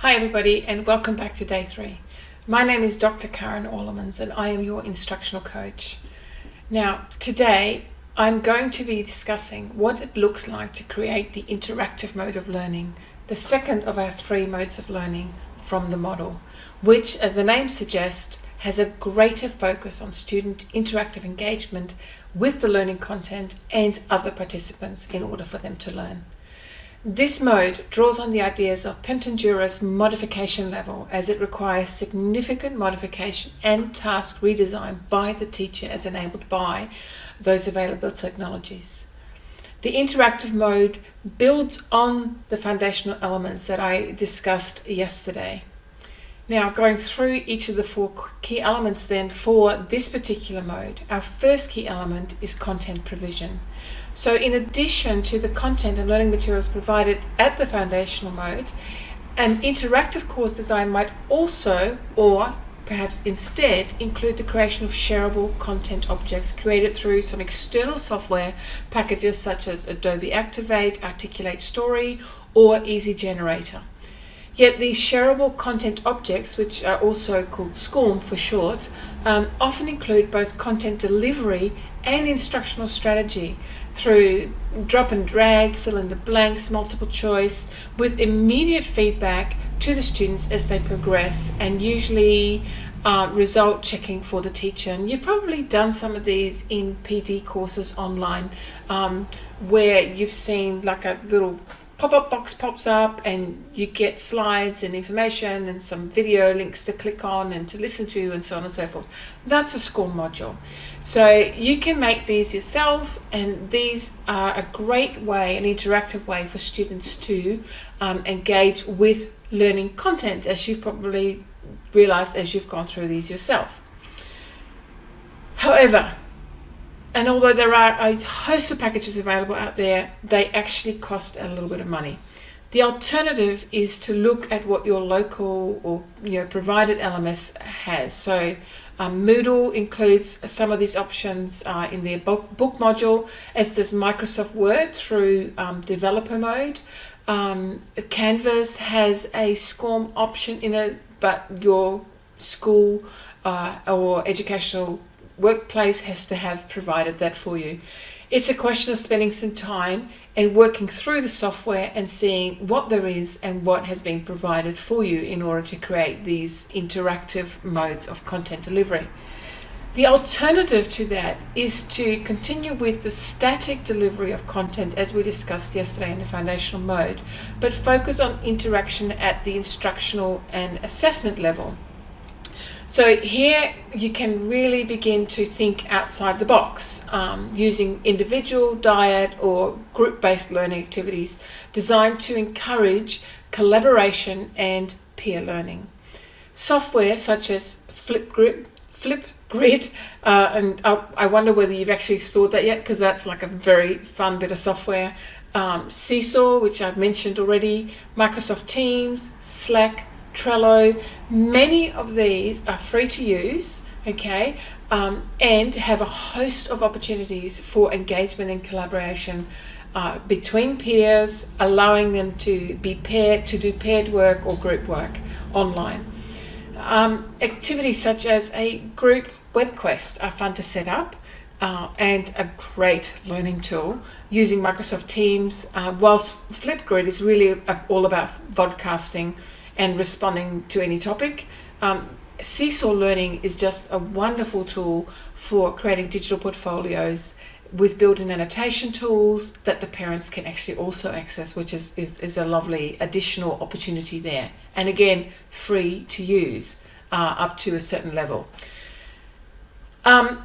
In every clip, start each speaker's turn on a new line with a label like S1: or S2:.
S1: Hi everybody, and welcome back to day 3. My name is Dr. Karen Orlemans and I am your instructional coach. Now today I'm going to be discussing what it looks like to create the interactive mode of learning, the second of our 3 modes of learning from the model, which, as the name suggests, has a greater focus on student interactive engagement with the learning content and other participants in order for them to learn. This mode draws on the ideas of Pintendura's modification level, as it requires significant modification and task redesign by the teacher as enabled by those available technologies. The interactive mode builds on the foundational elements that I discussed yesterday. Now, going through each of the 4 key elements then for this particular mode, our first key element is content provision. So in addition to the content and learning materials provided at the foundational mode, an interactive course design might also, or perhaps instead, include the creation of shareable content objects created through some external software packages such as Adobe Activate, Articulate Story, or Easy Generator. Yet these shareable content objects, which are also called SCORM for short, often include both content delivery and instructional strategy through drop and drag, fill in the blanks, multiple choice, with immediate feedback to the students as they progress, and usually result checking for the teacher. And you've probably done some of these in PD courses online, where you've seen like a little pop-up box pops up and you get slides and information and some video links to click on and to listen to and so on and so forth. That's a SCORM module. So you can make these yourself, and these are a great way, an interactive way for students to engage with learning content, as you've probably realized as you've gone through these yourself. However, and although there are a host of packages available out there, they actually cost a little bit of money. The alternative is to look at what your local or provided LMS has. So Moodle includes some of these options in their book module, as does Microsoft Word through developer mode. Canvas has a SCORM option in it, but your school or educational workplace has to have provided that for you. It's a question of spending some time and working through the software and seeing what there is and what has been provided for you in order to create these interactive modes of content delivery. The alternative to that is to continue with the static delivery of content as we discussed yesterday in the foundational mode, but focus on interaction at the instructional and assessment level. So here you can really begin to think outside the box, using individual, diet, or group-based learning activities designed to encourage collaboration and peer learning. Software such as Flipgrid, and I wonder whether you've actually explored that yet, because that's like a very fun bit of software. Seesaw, which I've mentioned already, Microsoft Teams, Slack, Trello, many of these are free to use, and have a host of opportunities for engagement and collaboration between peers, allowing them to be paired, to do paired work or group work online. Activities such as a group web quest are fun to set up, and a great learning tool using Microsoft Teams, whilst Flipgrid is really all about vodcasting and responding to any topic. Seesaw Learning is just a wonderful tool for creating digital portfolios with built-in annotation tools that the parents can actually also access, which is a lovely additional opportunity there. And again, free to use up to a certain level.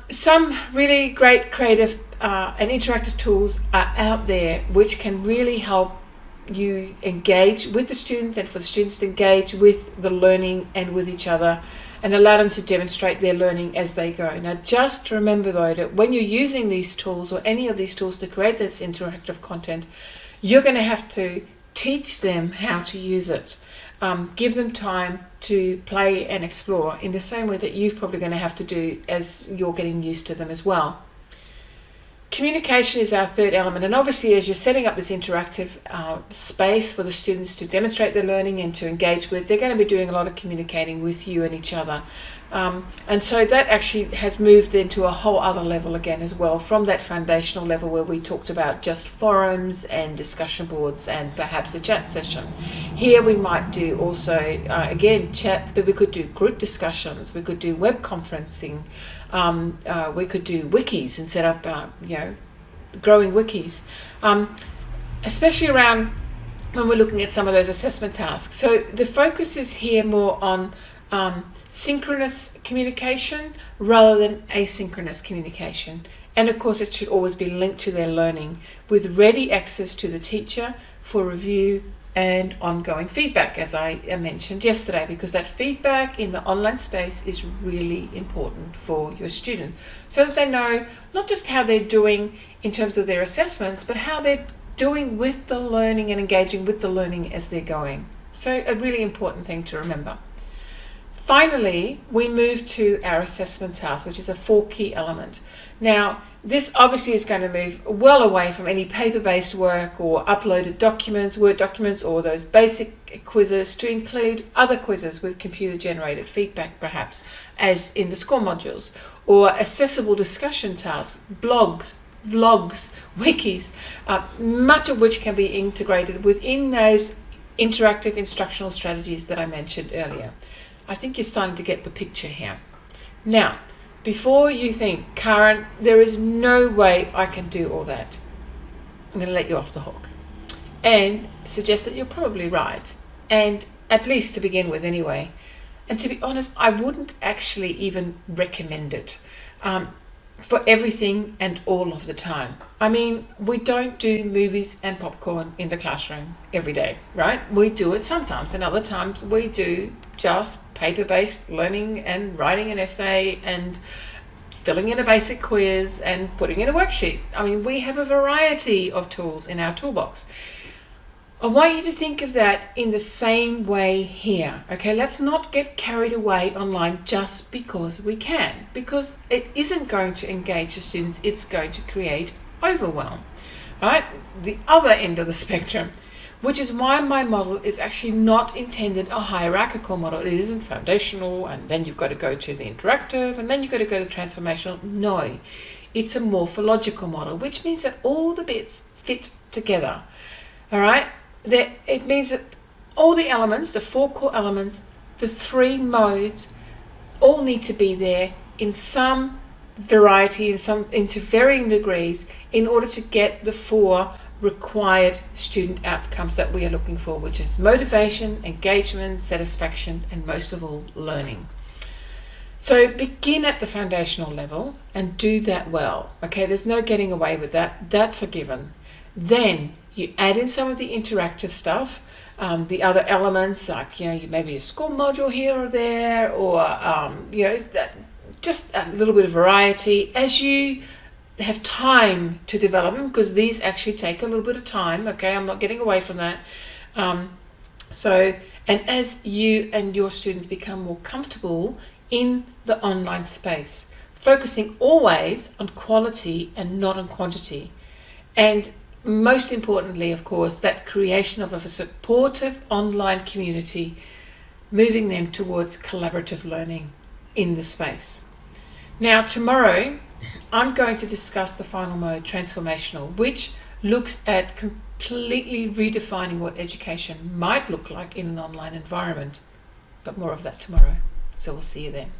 S1: Some really great creative and interactive tools are out there which can really help you engage with the students and for the students to engage with the learning and with each other, and allow them to demonstrate their learning as they go. Now, just remember though that when you're using these tools or any of these tools to create this interactive content, you're going to have to teach them how to use it. Give them time to play and explore in the same way that you're probably going to have to do as you're getting used to them as well. Communication is our third element, and obviously as you're setting up this interactive space for the students to demonstrate their learning and to engage with, they're going to be doing a lot of communicating with you and each other. And so that actually has moved into a whole other level again as well, from that foundational level where we talked about just forums and discussion boards and perhaps a chat session. Here we might do also, again, chat, but we could do group discussions, we could do web conferencing, we could do wikis and set up, growing wikis, especially around when we're looking at some of those assessment tasks. So the focus is here more on synchronous communication rather than asynchronous communication. And of course, it should always be linked to their learning with ready access to the teacher for review and ongoing feedback, as I mentioned yesterday, because that feedback in the online space is really important for your students, so that they know not just how they're doing in terms of their assessments, but how they're doing with the learning and engaging with the learning as they're going. So a really important thing to remember. Finally, we move to our assessment task, which is a 4 key element. Now, this obviously is going to move well away from any paper-based work or uploaded documents, Word documents, or those basic quizzes, to include other quizzes with computer-generated feedback, perhaps, as in the score modules, or accessible discussion tasks, blogs, vlogs, wikis, much of which can be integrated within those interactive instructional strategies that I mentioned earlier. I think you're starting to get the picture here. Now, before you think, Karen, there is no way I can do all that, I'm going to let you off the hook and suggest that you're probably right, and at least to begin with anyway. And to be honest, I wouldn't actually even recommend it for everything and all of the time. I mean, we don't do movies and popcorn in the classroom every day, right? We do it sometimes, and other times we do just paper-based learning and writing an essay and filling in a basic quiz and putting in a worksheet. I mean, we have a variety of tools in our toolbox. I want you to think of that in the same way here. Okay, let's not get carried away online just because we can, because it isn't going to engage the students, it's going to create overwhelm. All right, the other end of the spectrum, which is why my model is actually not intended a hierarchical model. It isn't foundational, and then you've got to go to the interactive, and then you've got to go to transformational. No, it's a morphological model, which means that all the bits fit together. All right. It means that all the elements, the 4 core elements, the 3 modes, all need to be there in some variety, into varying degrees, in order to get the 4 required student outcomes that we are looking for, which is motivation, engagement, satisfaction, and most of all, learning. So begin at the foundational level and do that well. Okay, there's no getting away with that. That's a given. Then you add in some of the interactive stuff, the other elements, like, maybe a score module here or there, or just a little bit of variety as you have time to develop them, because these actually take a little bit of time. Okay, I'm not getting away from that. And as you and your students become more comfortable in the online space, focusing always on quality and not on quantity, and most importantly, of course, that creation of a supportive online community, moving them towards collaborative learning in the space. Now, tomorrow, I'm going to discuss the final mode, transformational, which looks at completely redefining what education might look like in an online environment. But more of that tomorrow. So we'll see you then.